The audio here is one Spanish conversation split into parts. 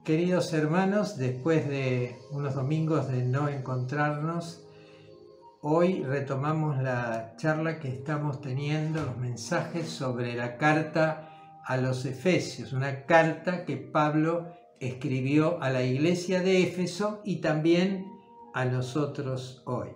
Queridos hermanos, después de unos domingos de no encontrarnos, hoy retomamos la charla que estamos teniendo, los mensajes sobre la carta a los Efesios, una carta que Pablo escribió a la iglesia de Éfeso y también a nosotros hoy.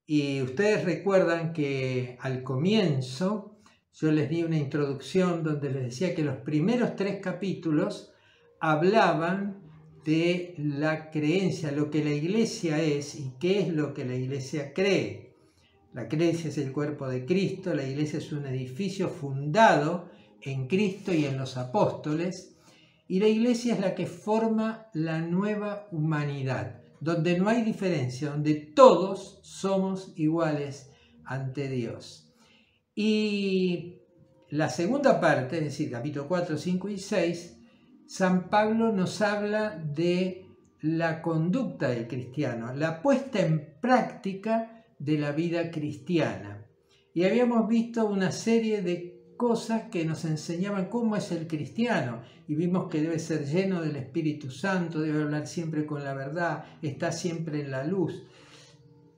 Y ustedes recuerdan que al comienzo yo les di una introducción donde les decía que los primeros 3 capítulos hablaban de la creencia, lo que la iglesia es y qué es lo que la iglesia cree. La iglesia es el cuerpo de Cristo, la iglesia es un edificio fundado en Cristo y en los apóstoles, y la iglesia es la que forma la nueva humanidad, donde no hay diferencia, donde todos somos iguales ante Dios. Y la segunda parte, es decir, capítulo 4, 5 y 6, San Pablo nos habla de la conducta del cristiano, la puesta en práctica de la vida cristiana. Y habíamos visto una serie de cosas que nos enseñaban cómo es el cristiano, y vimos que debe ser lleno del Espíritu Santo, debe hablar siempre con la verdad, está siempre en la luz.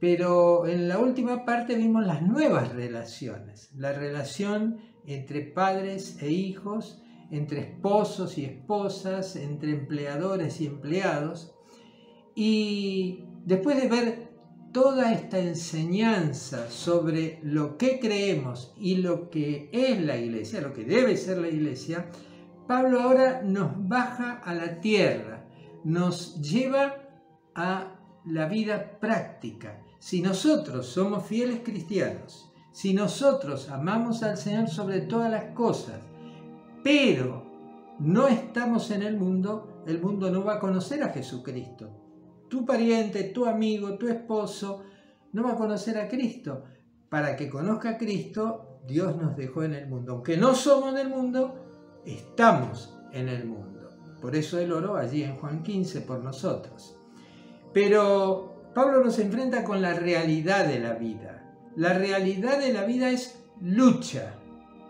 Pero en la última parte vimos las nuevas relaciones, la relación entre padres e hijos, entre esposos y esposas, entre empleadores y empleados. Y después de ver toda esta enseñanza sobre lo que creemos y lo que es la iglesia, lo que debe ser la iglesia, Pablo ahora nos baja a la tierra, nos lleva a la vida práctica. Si nosotros somos fieles cristianos, si nosotros amamos al Señor sobre todas las cosas, pero no estamos en el mundo no va a conocer a Jesucristo. Tu pariente, tu amigo, tu esposo no va a conocer a Cristo. Para que conozca a Cristo, Dios nos dejó en el mundo. Aunque no somos del mundo, estamos en el mundo. Por eso Él oró allí en Juan 15 por nosotros. Pero Pablo nos enfrenta con la realidad de la vida. La realidad de la vida es lucha.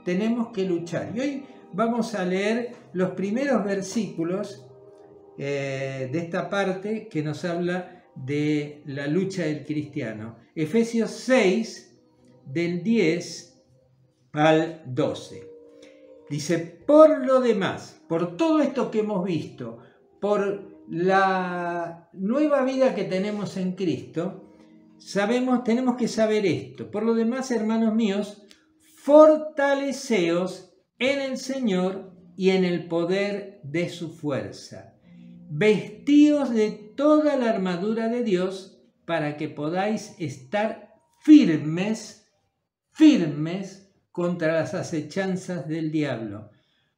Tenemos que luchar. Y hoy vamos a leer los primeros versículos de esta parte que nos habla de la lucha del cristiano. Efesios 6, del 10 al 12. Dice, por lo demás, por todo esto que hemos visto, por la nueva vida que tenemos en Cristo, tenemos que saber esto. Por lo demás, hermanos míos, fortaleceos en el Señor y en el poder de su fuerza. Vestíos de toda la armadura de Dios para que podáis estar firmes contra las acechanzas del diablo.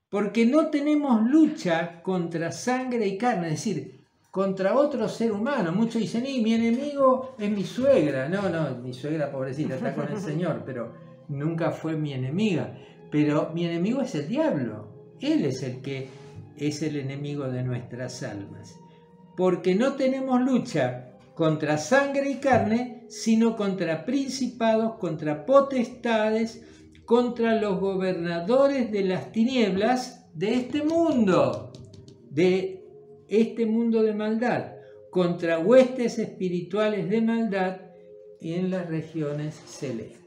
Porque no tenemos lucha contra sangre y carne, es decir, contra otro ser humano. Muchos dicen, mi enemigo es mi suegra. No, mi suegra pobrecita está con el Señor, pero nunca fue mi enemiga. Pero mi enemigo es el diablo. Él es el que es el enemigo de nuestras almas. Porque no tenemos lucha contra sangre y carne, sino contra principados, contra potestades, contra los gobernadores de las tinieblas de este mundo de maldad, contra huestes espirituales de maldad en las regiones celestes.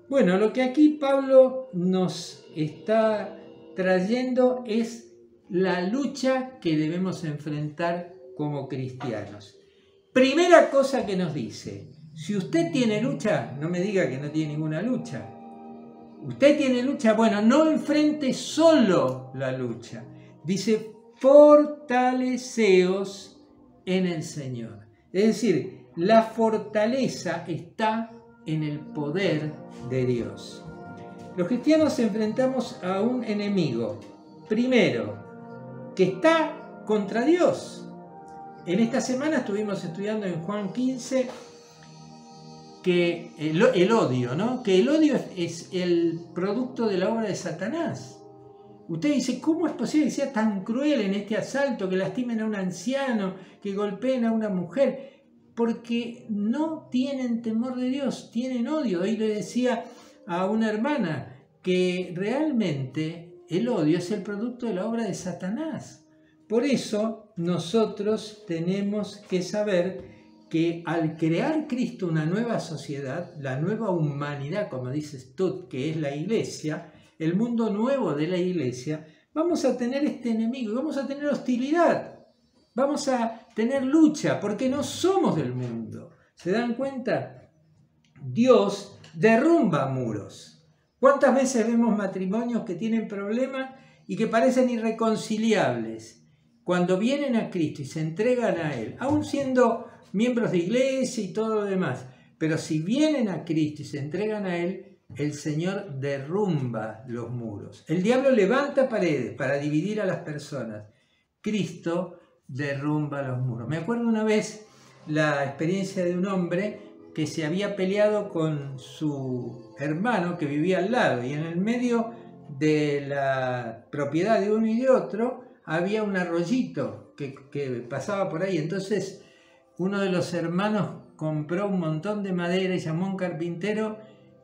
Bueno, lo que aquí Pablo nos está trayendo es la lucha que debemos enfrentar como cristianos. Primera cosa que nos dice, si usted tiene lucha, no me diga que no tiene ninguna lucha. Usted tiene lucha, bueno, no enfrente solo la lucha. Dice, fortaleceos en el Señor. Es decir, la fortaleza está en el poder de Dios. Los cristianos enfrentamos a un enemigo, primero, que está contra Dios. En esta semana estuvimos estudiando en Juan 15 que el odio, ¿no? Que el odio es el producto de la obra de Satanás. Usted dice, ¿cómo es posible que sea tan cruel en este asalto, que lastimen a un anciano, que golpeen a una mujer? Porque no tienen temor de Dios, tienen odio. Hoy le decía a una hermana que realmente el odio es el producto de la obra de Satanás. Por eso nosotros tenemos que saber que al crear Cristo una nueva sociedad, la nueva humanidad, como dice Stott, que es la iglesia, el mundo nuevo de la iglesia, vamos a tener este enemigo, vamos a tener hostilidad, vamos a tener lucha, porque no somos del mundo. ¿Se dan cuenta? Dios derrumba muros. ¿Cuántas veces vemos matrimonios que tienen problemas y que parecen irreconciliables? Cuando vienen a Cristo y se entregan a Él, aún siendo miembros de iglesia y todo lo demás, pero si vienen a Cristo y se entregan a Él, el Señor derrumba los muros. El diablo levanta paredes para dividir a las personas. Cristo derrumba los muros. Me acuerdo una vez la experiencia de un hombre que se había peleado con su hermano que vivía al lado, y en el medio de la propiedad de uno y de otro había un arroyito que pasaba por ahí. Entonces uno de los hermanos compró un montón de madera y llamó a un carpintero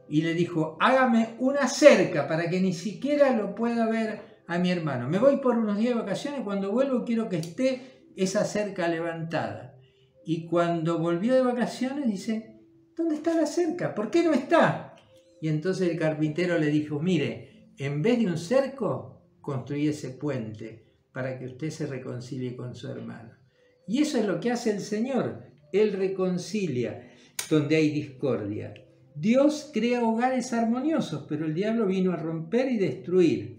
y le dijo: hágame una cerca para que ni siquiera lo pueda ver a mi hermano. Me voy por unos días de vacaciones, cuando vuelvo quiero que esté esa cerca levantada. Y cuando volvió de vacaciones dice: ¿dónde está la cerca? ¿Por qué no está? Y entonces el carpintero le dijo: mire, en vez de un cerco, construí ese puente para que usted se reconcilie con su hermano. Y eso es lo que hace el Señor. Él reconcilia donde hay discordia. Dios crea hogares armoniosos, pero el diablo vino a romper y destruir.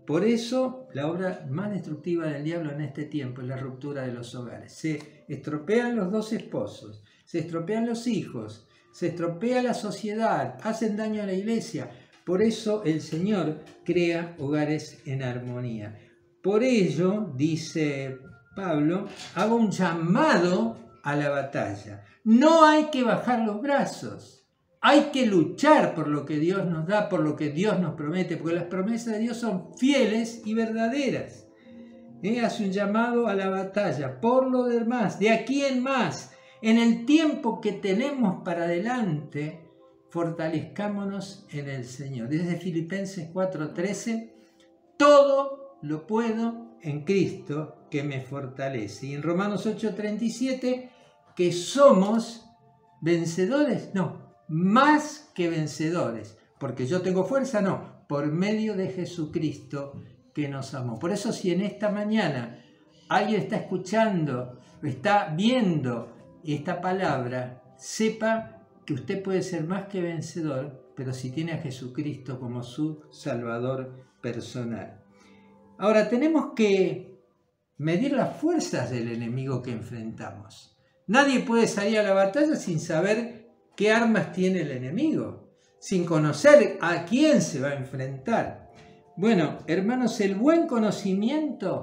Por eso, la obra más destructiva del diablo en este tiempo es la ruptura de los hogares. Se estropean los dos esposos, se estropean los hijos, se estropea la sociedad, hacen daño a la iglesia. Por eso el Señor crea hogares en armonía. Por ello, dice Pablo, hago un llamado a la batalla. No hay que bajar los brazos. Hay que luchar por lo que Dios nos da, por lo que Dios nos promete, porque las promesas de Dios son fieles y verdaderas. Hace un llamado a la batalla. Por lo demás, de aquí en más, en el tiempo que tenemos para adelante, fortalezcámonos en el Señor. Desde Filipenses 4:13, todo lo puedo en Cristo que me fortalece. Y en Romanos 8:37, que somos vencedores, no, más que vencedores, porque yo tengo fuerza, no, por medio de Jesucristo que nos amó. Por eso, si en esta mañana alguien está escuchando, está viendo esta palabra, sepa que usted puede ser más que vencedor, pero si tiene a Jesucristo como su Salvador personal. Ahora, tenemos que medir las fuerzas del enemigo que enfrentamos. Nadie puede salir a la batalla sin saber qué armas tiene el enemigo, sin conocer a quién se va a enfrentar. Bueno, hermanos, el buen conocimiento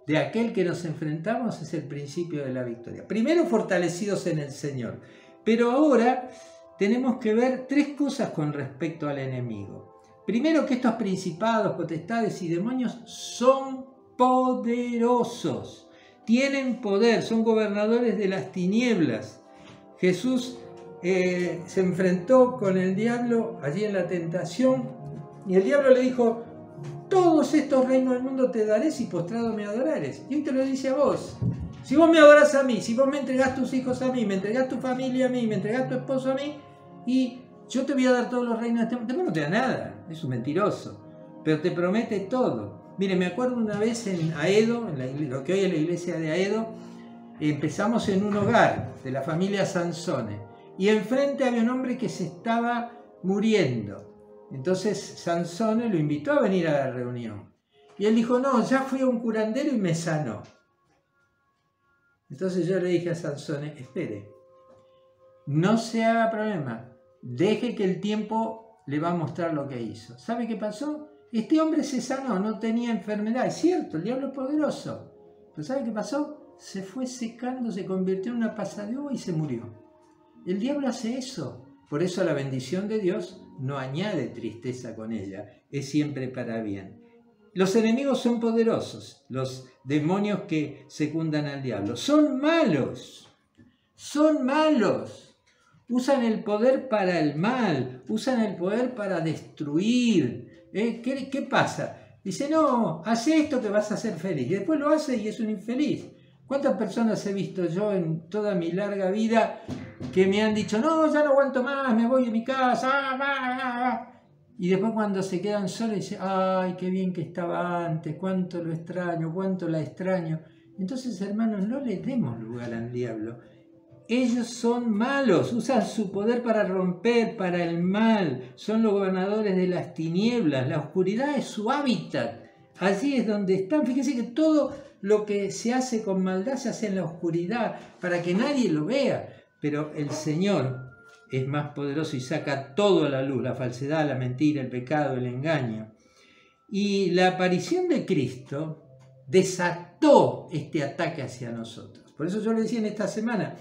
de aquel que nos enfrentamos es el principio de la victoria. Primero, fortalecidos en el Señor. Pero ahora tenemos que ver tres cosas con respecto al enemigo. Primero, que estos principados, potestades y demonios son poderosos. Tienen poder, son gobernadores de las tinieblas. Jesús se enfrentó con el diablo allí en la tentación y el diablo le dijo: todos estos reinos del mundo te daré si postrado me adorares. Y hoy te lo dice a vos. Si vos me adorás a mí, si vos me entregás tus hijos a mí, me entregás tu familia a mí, me entregás tu esposo a mí, y yo te voy a dar todos los reinos de este mundo. No te da nada, es un mentiroso, pero te promete todo. Mire, me acuerdo una vez en Aedo, lo que hoy es la iglesia de Aedo, empezamos en un hogar de la familia Sansone. Y enfrente había un hombre que se estaba muriendo. Entonces Sansone lo invitó a venir a la reunión. Y él dijo: no, ya fui a un curandero y me sanó. Entonces yo le dije a Sansone: espere, no se haga problema, deje que el tiempo le va a mostrar lo que hizo. ¿Sabe qué pasó? Este hombre se sanó, no tenía enfermedad. Es cierto, el diablo es poderoso. Pero ¿sabe qué pasó? Se fue secando, se convirtió en una pasa de uva y se murió. El diablo hace eso. Por eso la bendición de Dios no añade tristeza con ella, es siempre para bien. Los enemigos son poderosos, los demonios que secundan al diablo. Son malos, usan el poder para el mal, usan el poder para destruir. ¿Qué pasa? Dice, no, haz esto que vas a ser feliz. Y después lo hace y es un infeliz. ¿Cuántas personas he visto yo en toda mi larga vida que me han dicho, no, ya no aguanto más, me voy a mi casa, y después cuando se quedan solos dicen, ay, qué bien que estaba antes, cuánto lo extraño, cuánto la extraño. Entonces, hermanos, no le demos lugar al diablo. Ellos son malos, usan su poder para romper, para el mal, son los gobernadores de las tinieblas, la oscuridad es su hábitat, allí es donde están. Fíjense que todo lo que se hace con maldad se hace en la oscuridad, para que nadie lo vea, pero el Señor es más poderoso y saca todo a la luz, la falsedad, la mentira, el pecado, el engaño. Y la aparición de Cristo desató este ataque hacia nosotros. Por eso yo le decía en esta semana,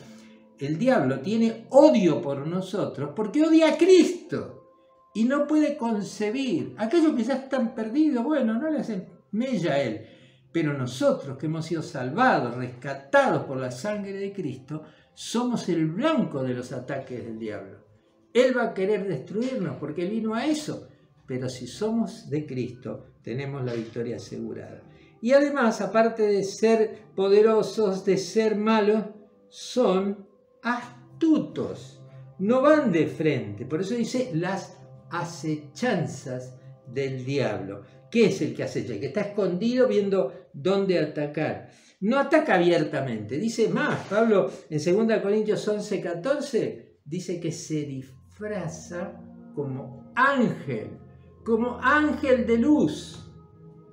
el diablo tiene odio por nosotros porque odia a Cristo y no puede concebir. Aquellos que ya están perdidos, bueno, no le hacen mella a él. Pero nosotros que hemos sido salvados, rescatados por la sangre de Cristo, somos el blanco de los ataques del diablo. Él va a querer destruirnos porque él vino a eso. Pero si somos de Cristo, tenemos la victoria asegurada. Y además, aparte de ser poderosos, de ser malos, son astutos, no van de frente. Por eso dice las acechanzas del diablo. ¿Qué es el que acecha? El que está escondido viendo dónde atacar. No ataca abiertamente. Dice más, Pablo en 2 Corintios 11:14 dice que se disfraza como ángel de luz.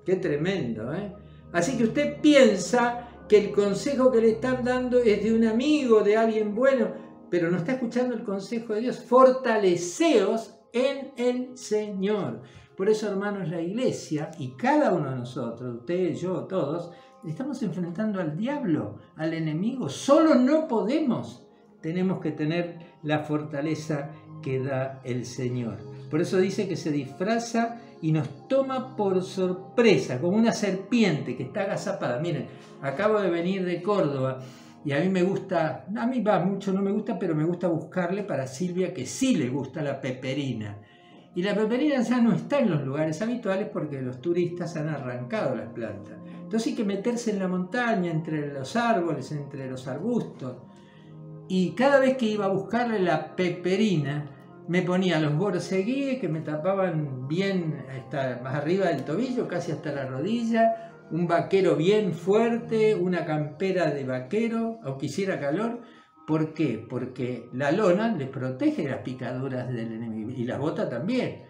Qué tremendo, ¿eh? Así que usted piensa que el consejo que le están dando es de un amigo, de alguien bueno, pero no está escuchando el consejo de Dios. Fortaleceos en el Señor. Por eso, hermanos, la iglesia y cada uno de nosotros, usted, yo, todos, estamos enfrentando al diablo, al enemigo. Solo no podemos. Tenemos que tener la fortaleza que da el Señor. Por eso dice que se disfraza y nos toma por sorpresa, como una serpiente que está agazapada. Miren, acabo de venir de Córdoba y a mí me gusta, a mí va mucho, no me gusta, pero me gusta buscarle para Silvia, que sí le gusta la peperina. Y la peperina ya no está en los lugares habituales porque los turistas han arrancado las plantas. Entonces hay que meterse en la montaña, entre los árboles, entre los arbustos. Y cada vez que iba a buscarle la peperina, me ponía los borseguíes que me tapaban bien hasta más arriba del tobillo, casi hasta la rodilla, un vaquero bien fuerte, una campera de vaquero, aunque hiciera calor. ¿Por qué? Porque la lona les protege las picaduras del enemigo y las botas también.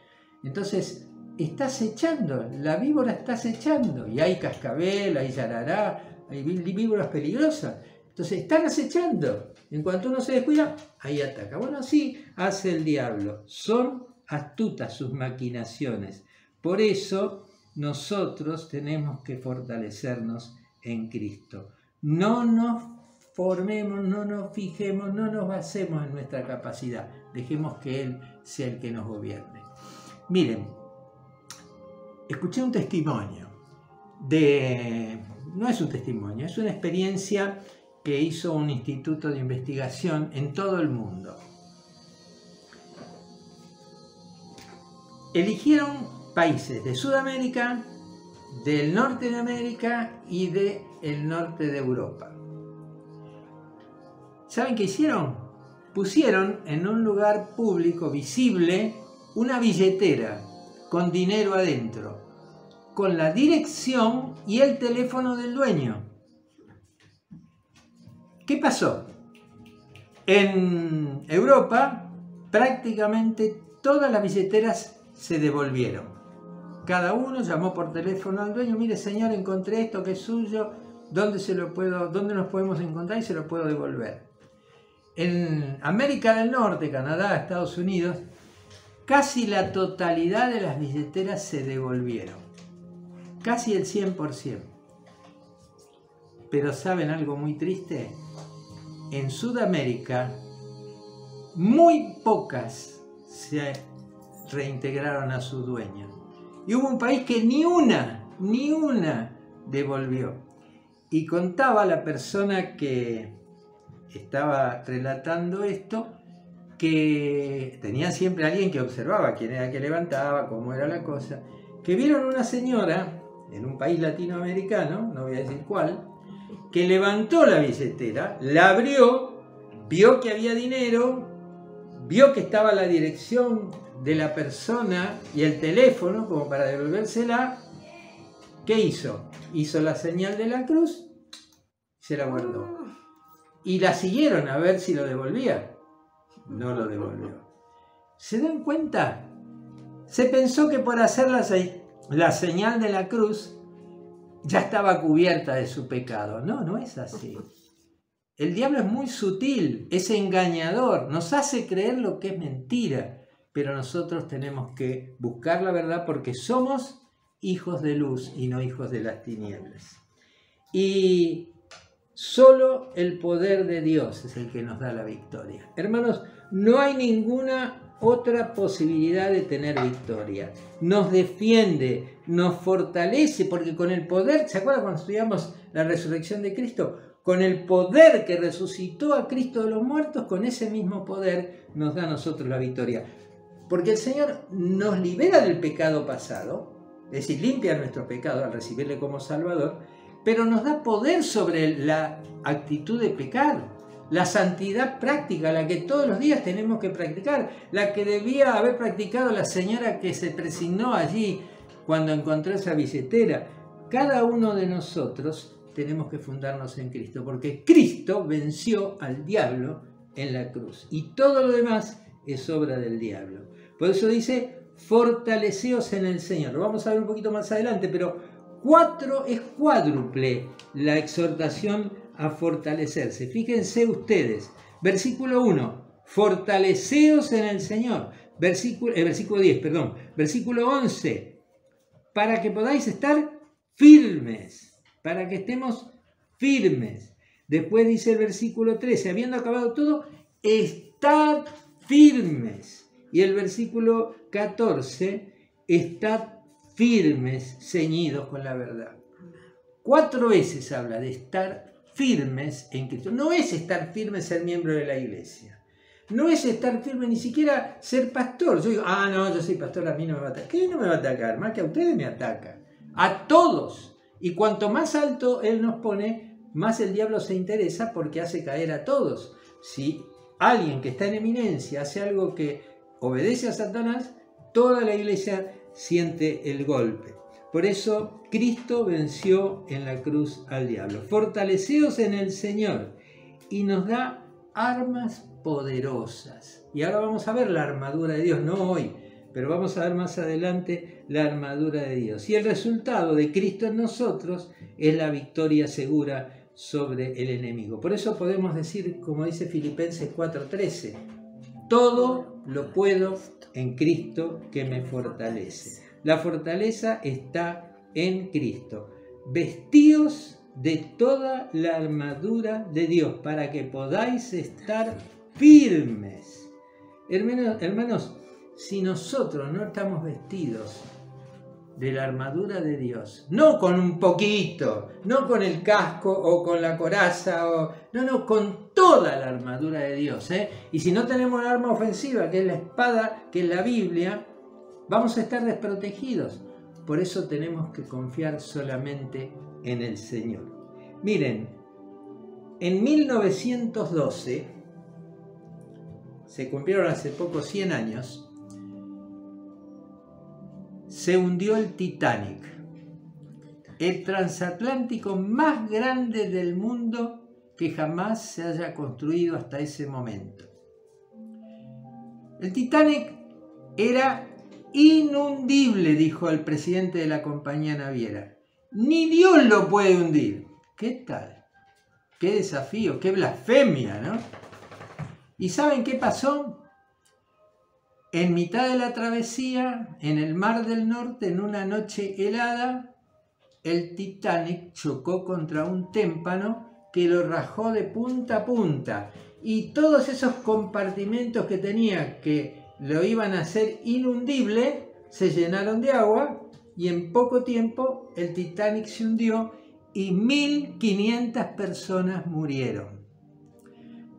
Entonces está acechando, la víbora está acechando, y hay cascabel, hay yarará, hay víboras peligrosas. Entonces están acechando. En cuanto uno se descuida, ahí ataca. Bueno, así hace el diablo. Son astutas sus maquinaciones. Por eso nosotros tenemos que fortalecernos en Cristo. No nos formemos, no nos fijemos, no nos basemos en nuestra capacidad. Dejemos que Él sea el que nos gobierne. Miren, escuché un testimonio no es un testimonio, es una experiencia que hizo un instituto de investigación en todo el mundo. Eligieron países de Sudamérica, del norte de América y del norte de Europa. ¿Saben qué hicieron? Pusieron en un lugar público visible una billetera con dinero adentro, con la dirección y el teléfono del dueño. ¿Qué pasó? En Europa prácticamente todas las billeteras se devolvieron. Cada uno llamó por teléfono al dueño, mire señor, encontré esto que es suyo, ¿dónde nos podemos encontrar y se lo puedo devolver? En América del Norte, Canadá, Estados Unidos, casi la totalidad de las billeteras se devolvieron. Casi el 100%. Pero ¿saben algo muy triste? En Sudamérica, muy pocas se reintegraron a su dueño. Y hubo un país que ni una devolvió. Y contaba la persona que estaba relatando esto, que tenía siempre alguien que observaba quién era que levantaba, cómo era la cosa. que vieron una señora en un país latinoamericano, no voy a decir cuál, que levantó la billetera, la abrió, vio que había dinero, vio que estaba la dirección de la persona y el teléfono como para devolvérsela. ¿Qué hizo? Hizo la señal de la cruz, se la guardó. Y la siguieron a ver si lo devolvía. No lo devolvió. ¿Se dan cuenta? Se pensó que por hacer la señal de la cruz ya estaba cubierta de su pecado. No, no es así. El diablo es muy sutil, es engañador, nos hace creer lo que es mentira, pero nosotros tenemos que buscar la verdad porque somos hijos de luz y no hijos de las tinieblas. Y solo el poder de Dios es el que nos da la victoria. Hermanos, no hay ninguna otra posibilidad de tener victoria. Nos defiende, nos fortalece, porque con el poder, ¿se acuerdan cuando estudiamos la resurrección de Cristo? Con el poder que resucitó a Cristo de los muertos, con ese mismo poder nos da a nosotros la victoria. Porque el Señor nos libera del pecado pasado, es decir, limpia nuestro pecado al recibirle como Salvador, pero nos da poder sobre la actitud de pecar, la santidad práctica, la que todos los días tenemos que practicar, la que debía haber practicado la señora que se presignó allí cuando encontró esa billetera. Cada uno de nosotros tenemos que fundarnos en Cristo, porque Cristo venció al diablo en la cruz y todo lo demás es obra del diablo. Por eso dice, fortaleceos en el Señor. Lo vamos a ver un poquito más adelante, pero es cuádruple la exhortación a fortalecerse. Fíjense ustedes, versículo 1, fortaleceos en el Señor. Versículo 10, perdón. Versículo 11, para que podáis estar firmes. Para que estemos firmes. Después dice el versículo 13, habiendo acabado todo, estad firmes. Y el versículo 14, estad firmes, ceñidos con la verdad. 4 veces habla de estar firmes en Cristo. No es estar firme ser miembro de la iglesia. No es estar firme ni siquiera ser pastor. Yo digo, no, yo soy pastor, a mí no me va a atacar. ¿Qué no me va a atacar? Más que a ustedes me ataca. A todos. Y cuanto más alto Él nos pone, más el diablo se interesa porque hace caer a todos. Si alguien que está en eminencia hace algo que obedece a Satanás, toda la iglesia siente el golpe. Por eso Cristo venció en la cruz al diablo. Fortaleceos en el Señor y nos da armas poderosas. Y ahora vamos a ver la armadura de Dios, no hoy, pero vamos a ver más adelante la armadura de Dios. Y el resultado de Cristo en nosotros es la victoria segura sobre el enemigo. Por eso podemos decir, como dice Filipenses 4:13, todo lo puedo en Cristo que me fortalece. La fortaleza está en Cristo. Vestíos de toda la armadura de Dios para que podáis estar firmes. Hermanos, si nosotros no estamos vestidos de la armadura de Dios, no con un poquito, no con el casco o con la coraza, no, con toda la armadura de Dios, y si no tenemos el arma ofensiva, que es la espada, que es la Biblia, vamos a estar desprotegidos. Por eso tenemos que confiar solamente en el Señor. Miren, en 1912, se cumplieron hace poco 100 años, se hundió el Titanic, el transatlántico más grande del mundo que jamás se haya construido hasta ese momento. El Titanic era inhundible, dijo el presidente de la compañía naviera. Ni Dios lo puede hundir. ¿Qué tal? Qué desafío, qué blasfemia, ¿no? ¿Y saben qué pasó? En mitad de la travesía, en el Mar del Norte, en una noche helada, el Titanic chocó contra un témpano que lo rajó de punta a punta. Y todos esos compartimentos que tenía que lo iban a hacer inundible, se llenaron de agua y en poco tiempo el Titanic se hundió y 1.500 personas murieron.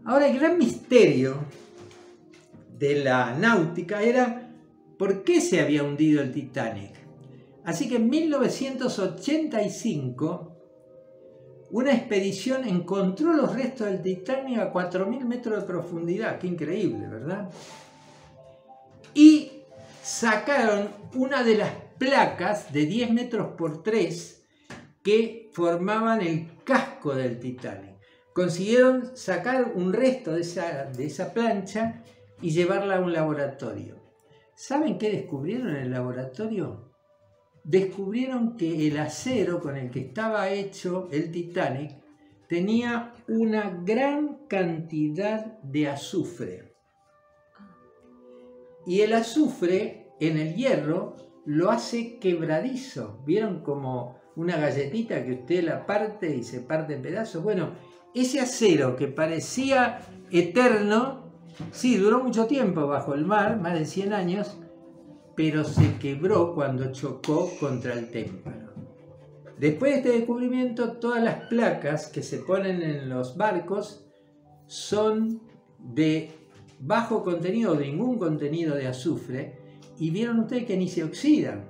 Ahora, el gran misterio de la náutica era ¿por qué se había hundido el Titanic? Así que en 1985 una expedición encontró los restos del Titanic a 4.000 metros de profundidad. Qué increíble, ¿verdad? Y sacaron una de las placas de 10 metros por 3 que formaban el casco del Titanic. Consiguieron sacar un resto de esa plancha y llevarla a un laboratorio. ¿Saben qué descubrieron en el laboratorio? Descubrieron que el acero con el que estaba hecho el Titanic tenía una gran cantidad de azufre. Y el azufre en el hierro lo hace quebradizo. ¿Vieron como una galletita que usted la parte y se parte en pedazos? Bueno, ese acero que parecía eterno, sí, duró mucho tiempo bajo el mar, más de 100 años, pero se quebró cuando chocó contra el témpano. Después de este descubrimiento, todas las placas que se ponen en los barcos son de bajo contenido, de ningún contenido de azufre, y vieron ustedes que ni se oxidan.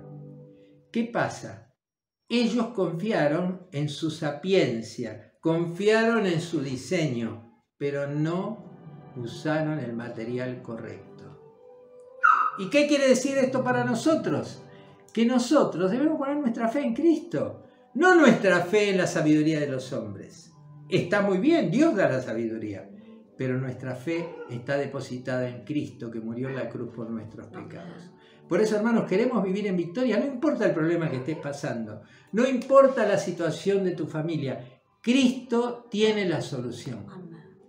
¿Qué pasa? Ellos confiaron en su sapiencia, confiaron en su diseño, pero no usaron el material correcto. ¿Y qué quiere decir esto para nosotros? Que nosotros debemos poner nuestra fe en Cristo, no nuestra fe en la sabiduría de los hombres. Está muy bien, Dios da la sabiduría, pero nuestra fe está depositada en Cristo, que murió en la cruz por nuestros pecados. Por eso, hermanos, queremos vivir en victoria, no importa el problema que estés pasando, no importa la situación de tu familia, Cristo tiene la solución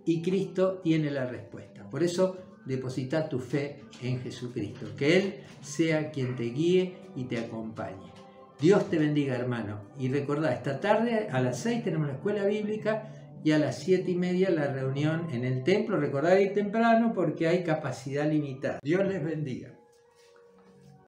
y Cristo tiene la respuesta. Por eso, deposita tu fe en Jesucristo, que Él sea quien te guíe y te acompañe. Dios te bendiga, hermano. Y recordá, esta tarde a las 6 tenemos la escuela bíblica y a las 7:30 la reunión en el templo. Recordá ir temprano porque hay capacidad limitada. Dios les bendiga.